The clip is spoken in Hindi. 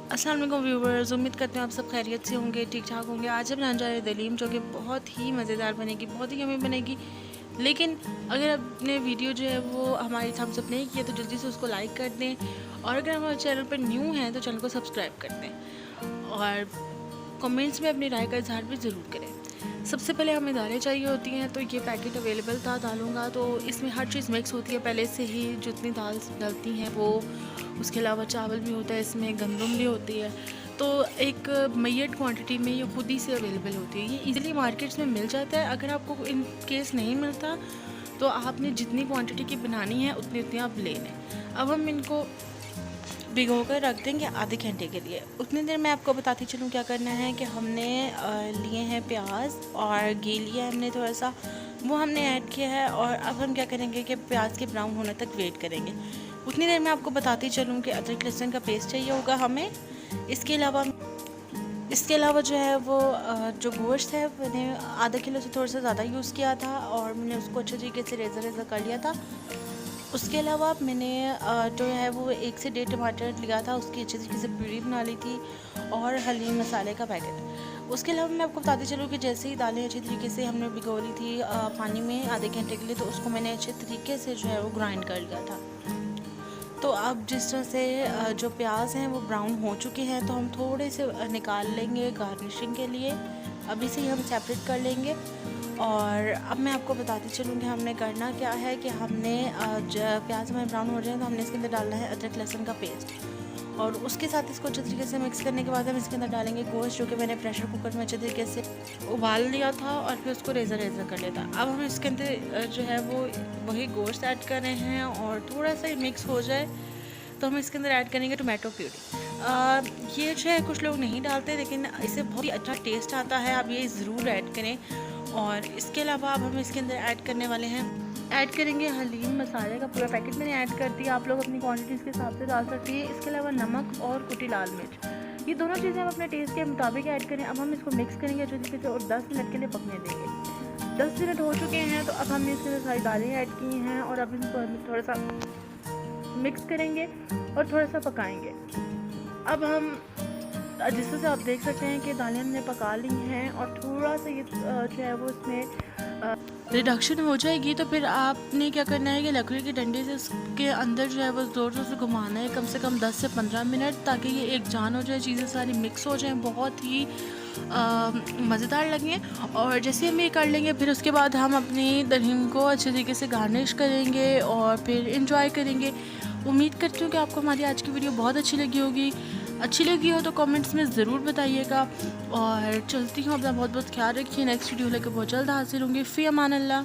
अस्सलाम वालेकुम व्यूवर्स, उम्मीद करते हैं आप सब खैरियत से होंगे, ठीक ठाक होंगे। आज हम बनाने जा रहे हैं दलीम, जो कि बहुत ही मज़ेदार बनेगी, बहुत ही यम्मी बनेगी। लेकिन अगर आपने वीडियो जो है वो हमारी थम्स अप नहीं किया तो जल्दी से उसको लाइक कर दें, और अगर हमारे चैनल पर न्यू हैं तो चैनल को सब्सक्राइब कर दें, और कमेंट्स में अपनी राय का इजहार भी ज़रूर करें। सबसे पहले हमें दालें चाहिए होती हैं, तो ये पैकेट अवेलेबल था दालों का। तो इसमें हर चीज़ मिक्स होती है पहले से ही, जितनी दाल डलती हैं वो। उसके अलावा चावल भी होता है, इसमें गंदम भी होती है। तो एक मैयड क्वांटिटी में ये खुद ही से अवेलेबल होती है, ये इजीली मार्केट्स में मिल जाता है। अगर आपको इन केस नहीं मिलता तो आपने जितनी क्वांटिटी की बनानी है उतनी उतनी आप ले लें। अब हम इनको भिगो कर रख देंगे आधे घंटे के लिए। उतनी देर मैं आपको बताती चलूँ क्या करना है कि हमने लिए हैं प्याज और घी लिया है हमने थोड़ा सा, वो हमने ऐड किया है। और अब हम क्या करेंगे कि प्याज के ब्राउन होने तक वेट करेंगे। उतनी देर मैं आपको बताती चलूँ कि अदरक लहसुन का पेस्ट चाहिए होगा हमें। इसके अलावा जो है वो जो गोश्त है मैंने आधा किलो से थोड़ा सा ज़्यादा यूज़ किया था, और मैंने उसको अच्छे तरीके से रेज़र कर लिया था। उसके अलावा मैंने जो है वो 1 से 1.5 टमाटर लिया था, उसकी अच्छी तरीके से प्यूरी बना ली थी, और हल्दी मसाले का पैकेट। उसके अलावा मैं आपको बताती चलूँ कि जैसे ही दालें अच्छी तरीके से हमने भिगो ली थी पानी में आधे घंटे के लिए, तो उसको मैंने अच्छे तरीके से जो है वो ग्राइंड कर लिया था। तो अब जिस तरह से जो प्याज हैं वो ब्राउन हो चुके हैं, तो हम थोड़े से निकाल लेंगे गार्निशिंग के लिए। अभी से ही हम सेपरेट कर लेंगे। और अब मैं आपको बताती चलूँ कि हमने करना क्या है कि हमने प्याज हमारे ब्राउन हो रहे हैं तो हमने इसके अंदर डालना है अदरक लहसुन का पेस्ट, और उसके साथ इसको अच्छे तरीके से मिक्स करने के बाद हम इसके अंदर डालेंगे गोश्त, जो कि मैंने प्रेशर कुकर में अच्छे तरीके से उबाल लिया था और फिर उसको रेज़र कर लिया था। अब हम इसके अंदर जो है वो वही गोश्त ऐड कर रहे हैं, और थोड़ा सा मिक्स हो जाए तो हम इसके अंदर ऐड करेंगे टोमेटो प्यूरी। ये जो है कुछ लोग नहीं डालते, लेकिन इससे बहुत ही अच्छा टेस्ट आता है, आप ये ज़रूर ऐड करें। और इसके अलावा अब हम इसके अंदर ऐड करने वाले हैं, ऐड करेंगे हलीम मसाले का पूरा पैकेट मैंने ऐड कर दिया। आप लोग अपनी क्वांटिटीज़ के हिसाब से डाल सकते हैं। इसके अलावा नमक और कुटी लाल मिर्च, ये दोनों चीज़ें हम अपने टेस्ट के मुताबिक ऐड करें। अब हम इसको मिक्स करेंगे अच्छे तरीके से और 10 मिनट के लिए पकने देंगे। 10 मिनट हो चुके हैं, तो अब हमने इसके अंदर सारी दालें ऐड की हैं, और अब इनको थोड़ा सा मिक्स करेंगे और थोड़ा सा पकाएंगे। अब हम जिस तरह से आप देख सकते हैं कि दालें हमने पका ली हैं, और थोड़ा सा ये जो है वो इसमें रिडक्शन हो जाएगी, तो फिर आपने क्या करना है कि लकड़ी के डंडे से इसके अंदर जो है वो ज़ोर ज़ोर से घुमाना है, कम से कम 10 से 15 मिनट, ताकि ये एक जान हो जाए, चीज़ें सारी मिक्स हो जाएं, बहुत ही मज़ेदार लगें। और जैसे हम ये कर लेंगे, फिर उसके बाद हम अपनी दहीम को अच्छे तरीके से गार्निश करेंगे और फिर इंजॉय करेंगे। उम्मीद करती हूँ कि आपको हमारी आज की वीडियो बहुत अच्छी लगी होगी। अच्छी लगी हो तो कमेंट्स में ज़रूर बताइएगा, और चलती हूँ, अपना बहुत बहुत ख्याल रखिए। नेक्स्ट वीडियो लेकर बहुत जल्द हाजिर होंगी। फ़ी अमान अल्लाह।